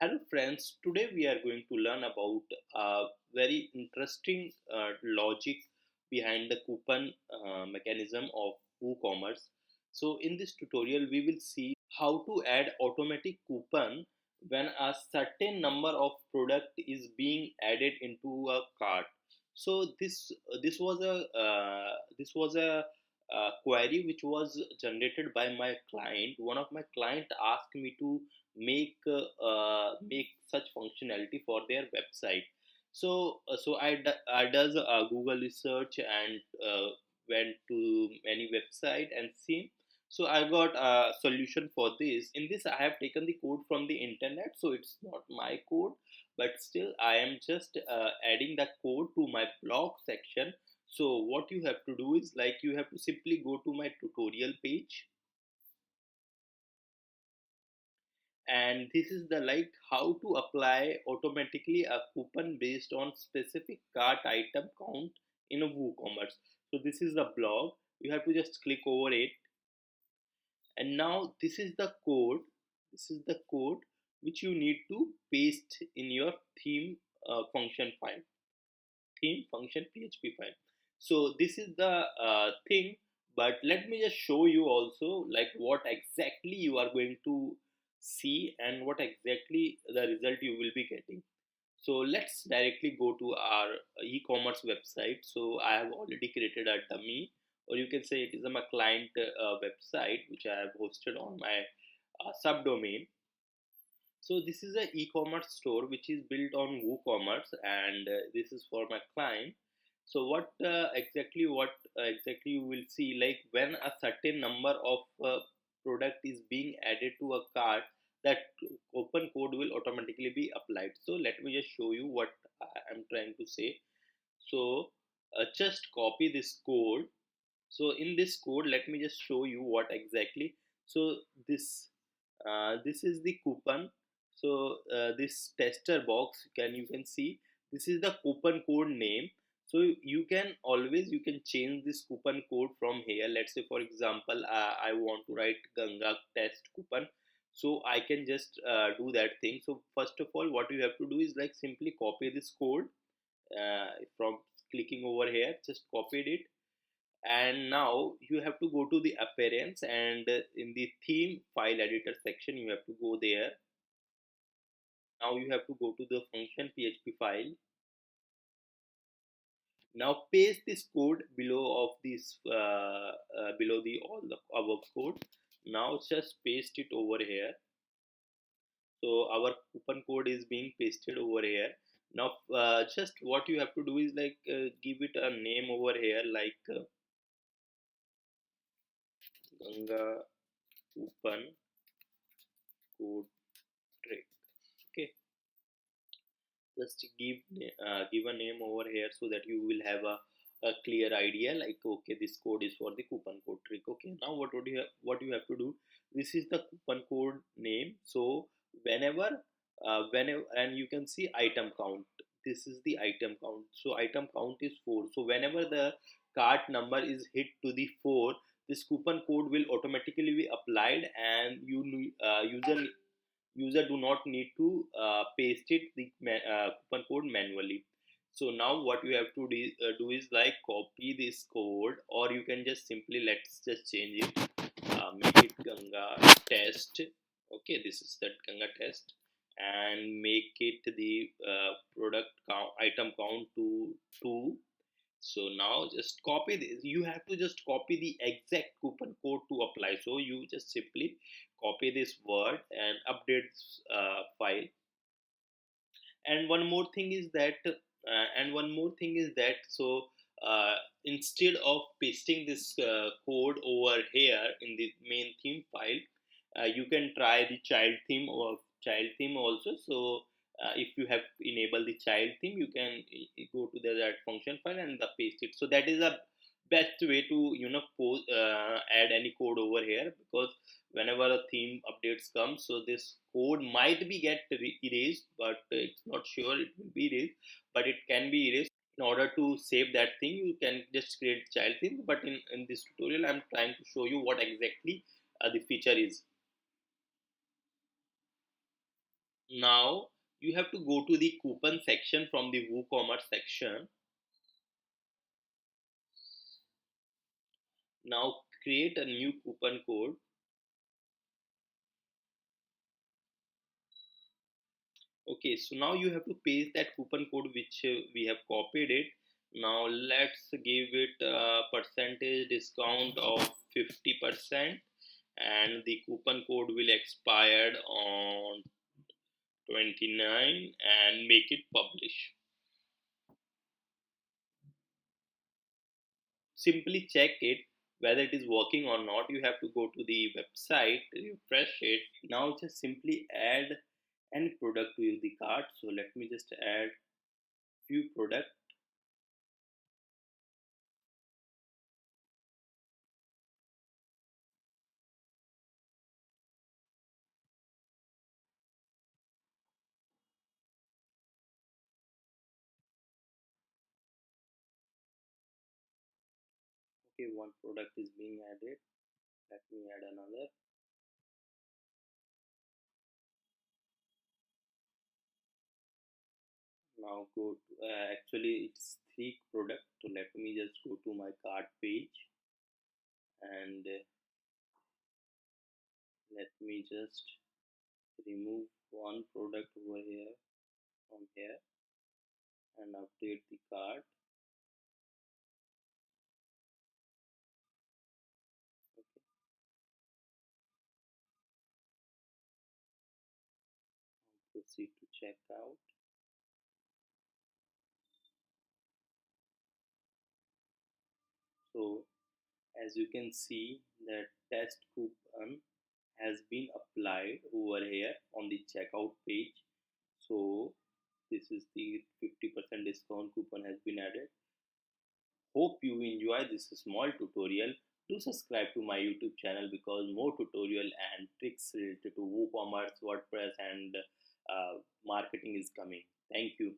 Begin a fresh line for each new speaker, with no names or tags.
Hello friends, today we are going to learn about a very interesting logic behind the coupon mechanism of WooCommerce. So in this tutorial we will see how to add automatic coupon when a certain number of product is being added into a cart. So this was a query which was generated by my client. One of my client asked me to make such functionality for their website. I does Google research and went to many website and seen. So I got a solution for this. In this, I have taken the code from the internet, so it's not my code, but still I am just adding the code to my blog section. So what you have to do is like you have to simply go to my tutorial page, and this is the like how to apply automatically a coupon based on specific cart item count in a WooCommerce. So this is the blog. You have to just click over it, and now this is the code. This is the code which you need to paste in your theme function file, theme function PHP file. So this is the thing, but let me just show you also like what exactly you are going to see and what exactly the result you will be getting. So let's directly go to our e-commerce website. So I have already created a dummy, or you can say it is my client website which I have hosted on my subdomain. So this is a e-commerce store which is built on WooCommerce, and this is for my client. So what exactly you will see, like when a certain number of product is being added to a cart, that open code will automatically be applied. So let me just show you what I am trying to say. So just copy this code. So in this code, let me just show you what exactly. So this is the coupon. So this tester box, you can see this is the coupon code name. So you can change this coupon code from here. Let's say for example I want to write Ganga test coupon, so I can just do that thing. So first of all, what you have to do is like simply copy this code from clicking over here, just copied it. And now you have to go to the appearance, and in the theme file editor section you have to go there. Now you have to go to the function PHP file. Now paste this code below of this below the all the above code. Now just paste it over here. So our coupon code is being pasted over here. Now just what you have to do is like give it a name over here, like Ganga coupon code trick. Okay, just give a name over here so that you will have a clear idea, like okay, this code is for the coupon code trick. Okay, now what you have to do, this is the coupon code name. So whenever and you can see item count, this is the item count. So item count is 4. So whenever the cart number is hit to the 4, this coupon code will automatically be applied, and user do not need to paste it the coupon code manually. So now what you have to do is like copy this code, or you can just simply, let's just change it, make it Ganga test. Okay, this is that Ganga test, and make it the product count, item count to 2. So now just copy this. You have to just copy the exact coupon code to apply. So you just simply copy this word and update file. And one more thing is that so instead of pasting this code over here in the main theme file, you can try the child theme also. So if you have enabled the child theme, you can go to that function file and paste it. So that is a best way to add any code over here, because whenever a theme updates come, so this code might be get erased, but it's not sure it will be erased, but it can be erased. In order to save that thing, you can just create child theme. But in this tutorial I'm trying to show you what exactly the feature is. Now you have to go to the coupon section from the WooCommerce section. Now create a new coupon code. Okay, so now you have to paste that coupon code which we have copied it. Now let's give it a percentage discount of 50%, and the coupon code will expire on 29, and make it publish. Simply check it whether it is working or not. You have to go to the website, refresh it. Now just simply add any product to the cart. So let me just add few products. Okay, one product is being added. Let me add another. Now go to, actually it's three products. So let me just go to my cart page, and let me just remove one product over here from here and update the cart. Proceed to checkout. So as you can see, that test coupon has been applied over here on the checkout page. So this is the 50% discount coupon has been added. Hope you enjoy this small tutorial. Do subscribe to my YouTube channel because more tutorial and tricks related to WooCommerce, WordPress, and marketing is coming. Thank you.